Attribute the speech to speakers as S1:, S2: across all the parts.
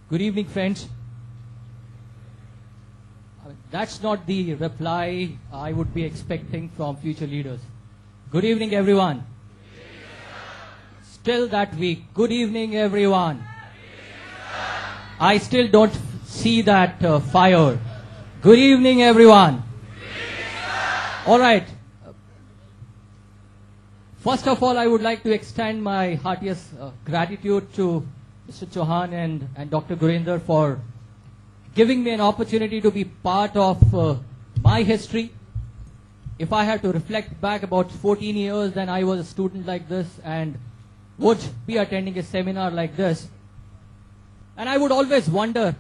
S1: Good evening, friends. That's not the reply I would be expecting from future leaders. Good evening, everyone. Still that weak. Good evening, everyone. I still don't see that fire. Good evening, everyone. All right. First of all, I would like to extend my heartiest gratitude to Mr. Chauhan and Dr. Gurinder for giving me an opportunity to be part of my history. If I had to reflect back about 14 years, then I was a student like this and would be attending a seminar like this. And I would always wonder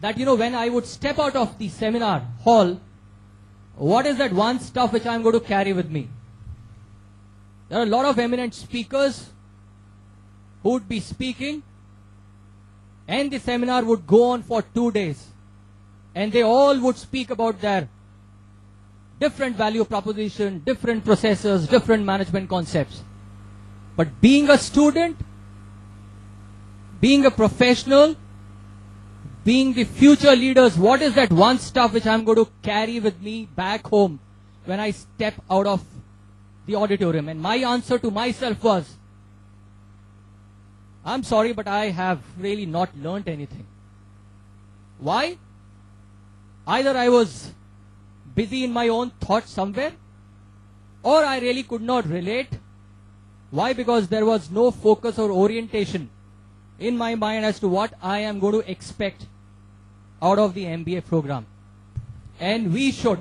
S1: that, when I would step out of the seminar hall, what is that one stuff which I'm going to carry with me? There are a lot of eminent speakers who would be speaking, and the seminar would go on for 2 days, and they all would speak about their different value proposition, different processes, different management concepts. But being a student, being a professional, being the future leaders, what is that one stuff which I'm going to carry with me back home when I step out of the auditorium? And my answer to myself was, I'm sorry, but I have really not learned anything. Why? Either I was busy in my own thoughts somewhere, or I really could not relate. Why? Because there was no focus or orientation in my mind as to what I am going to expect out of the MBA program. And we should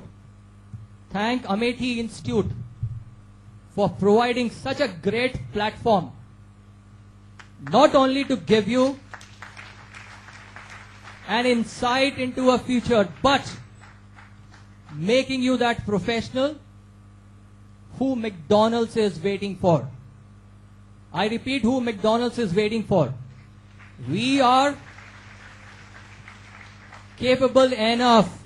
S1: thank Amethi Institute for providing such a great platform, not only to give you an insight into a future, but making you that professional who McDonald's is waiting for. I repeat, who McDonald's is waiting for. We are capable enough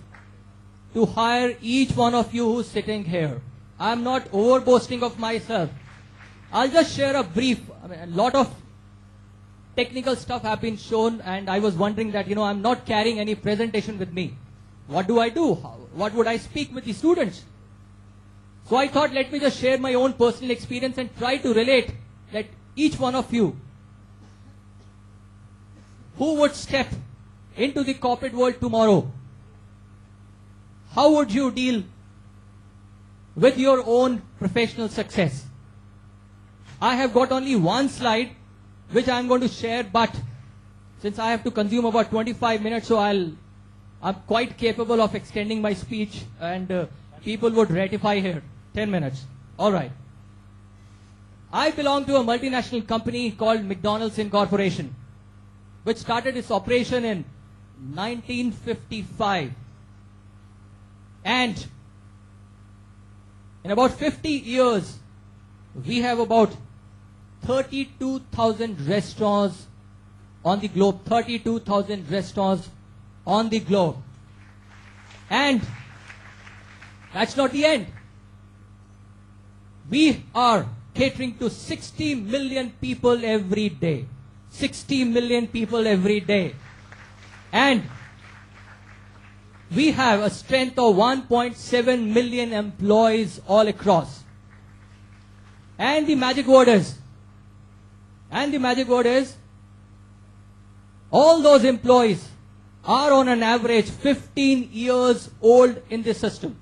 S1: to hire each one of you who's sitting here. I'm not over boasting of myself. I'll just share a brief, a lot of technical stuff have been shown, and I was wondering that, I'm not carrying any presentation with me. What do I do? What would I speak with the students? So I thought, let me just share my own personal experience and try to relate that each one of you who would step into the corporate world tomorrow, how would you deal with your own professional success? I have got only one slide which I am going to share, but since I have to consume about 25 minutes, so I'm quite capable of extending my speech, and people would ratify here. 10 minutes. All right. I belong to a multinational company called McDonald's Incorporation, which started its operation in 1955. And in about 50 years, we have about 32,000 restaurants on the globe. 32,000 restaurants on the globe. And that's not the end. We are catering to 60 million people every day. 60 million people every day. And we have a strength of 1.7 million employees all across. And the magic word is, all those employees are on an average 15 years old in this system.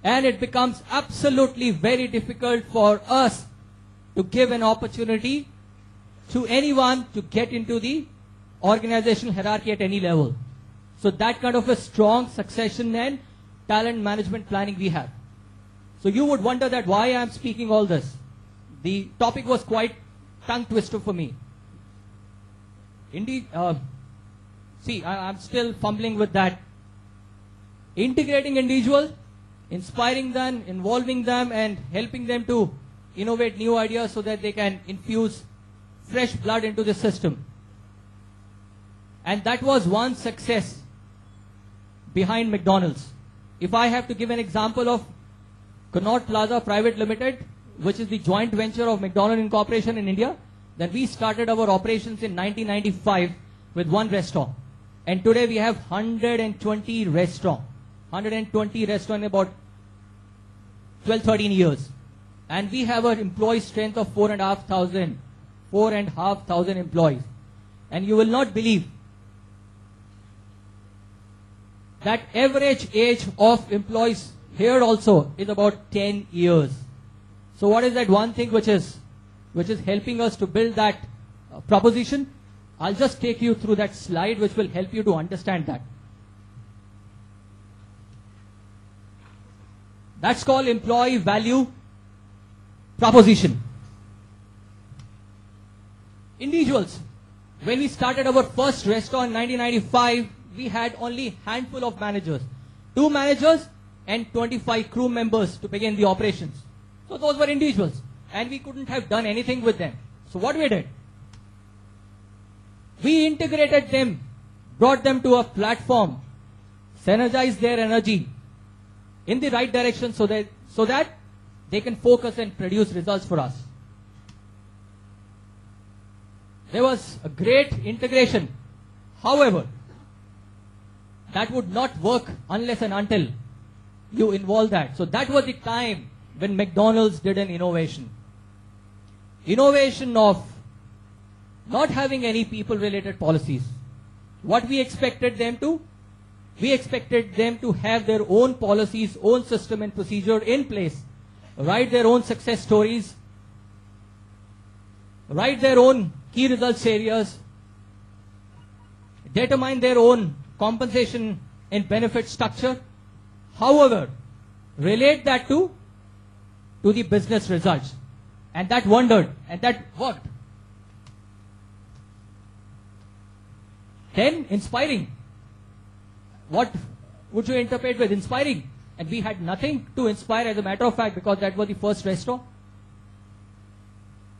S1: And it becomes absolutely very difficult for us to give an opportunity to anyone to get into the organizational hierarchy at any level. So that kind of a strong succession and talent management planning we have. So you would wonder that why I am speaking all this. The topic was quite tongue twister for me. Indeed, I'm still fumbling with that. Integrating individuals, inspiring them, involving them, and helping them to innovate new ideas so that they can infuse fresh blood into the system. And that was one success behind McDonald's. If I have to give an example of Connaught Plaza Private Limited, which is the joint venture of McDonald's Incorporation in India, then we started our operations in 1995 with one restaurant. And today we have 120 restaurants. 120 restaurants in about 12, 13 years. And we have an employee strength of 4,500 employees. And you will not believe that average age of employees here also is about 10 years. So what is that one thing which is helping us to build that proposition? I'll just take you through that slide which will help you to understand that. That's called employee value proposition. Individuals. When we started our first restaurant in 1995, we had only handful of managers. 2 managers and 25 crew members to begin the operations. So those were individuals. And we couldn't have done anything with them. So what we did? We integrated them, brought them to a platform, synergized their energy in the right direction so that they can focus and produce results for us. There was a great integration. However, that would not work unless and until you involve that. So that was the time when McDonald's did an innovation. Innovation of not having any people-related policies. What we expected them to? We expected them to have their own policies, own system and procedure in place, write their own success stories, write their own key results areas, determine their own compensation and benefit structure. However, relate that to the business results. And that wondered, and that worked. Then, inspiring. What would you interpret with inspiring? And we had nothing to inspire, as a matter of fact, because that was the first restaurant.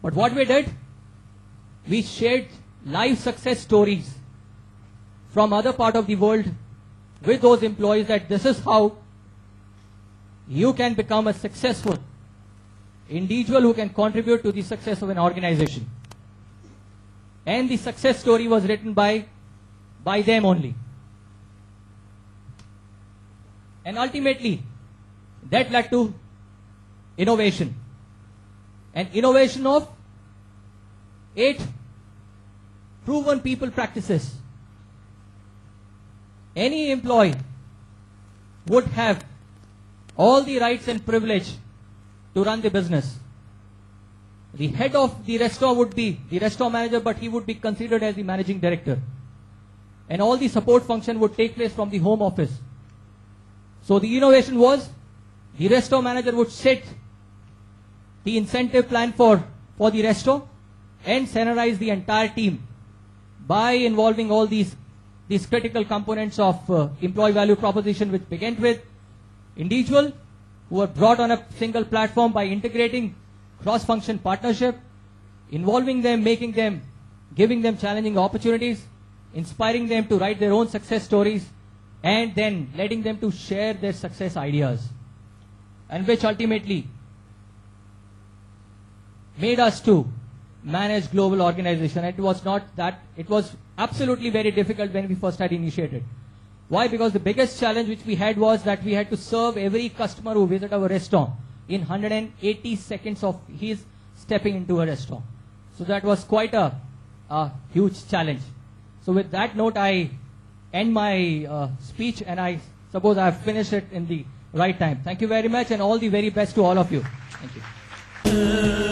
S1: But what we did, we shared live success stories from other part of the world with those employees, that this is how you can become a successful individual who can contribute to the success of an organization. And the success story was written by them only. And ultimately, that led to innovation. An innovation of 8 proven people practices. Any employee would have all the rights and privilege to run the business. The head of the restaurant would be the restaurant manager, but he would be considered as the managing director. And all the support function would take place from the home office. So the innovation was, the restaurant manager would set the incentive plan for the restaurant and synergize the entire team by involving all these critical components of employee value proposition, which began with individual who were brought on a single platform by integrating cross-function partnership, involving them, making them, giving them challenging opportunities, inspiring them to write their own success stories, and then letting them to share their success ideas, and which ultimately made us to manage global organization. It was not that, it was absolutely very difficult when we first had initiated. Why? Because the biggest challenge which we had was that we had to serve every customer who visited our restaurant in 180 seconds of his stepping into a restaurant. So that was quite a huge challenge. So with that note, I end my speech, and I suppose I have finished it in the right time. Thank you very much, and all the very best to all of you. Thank you.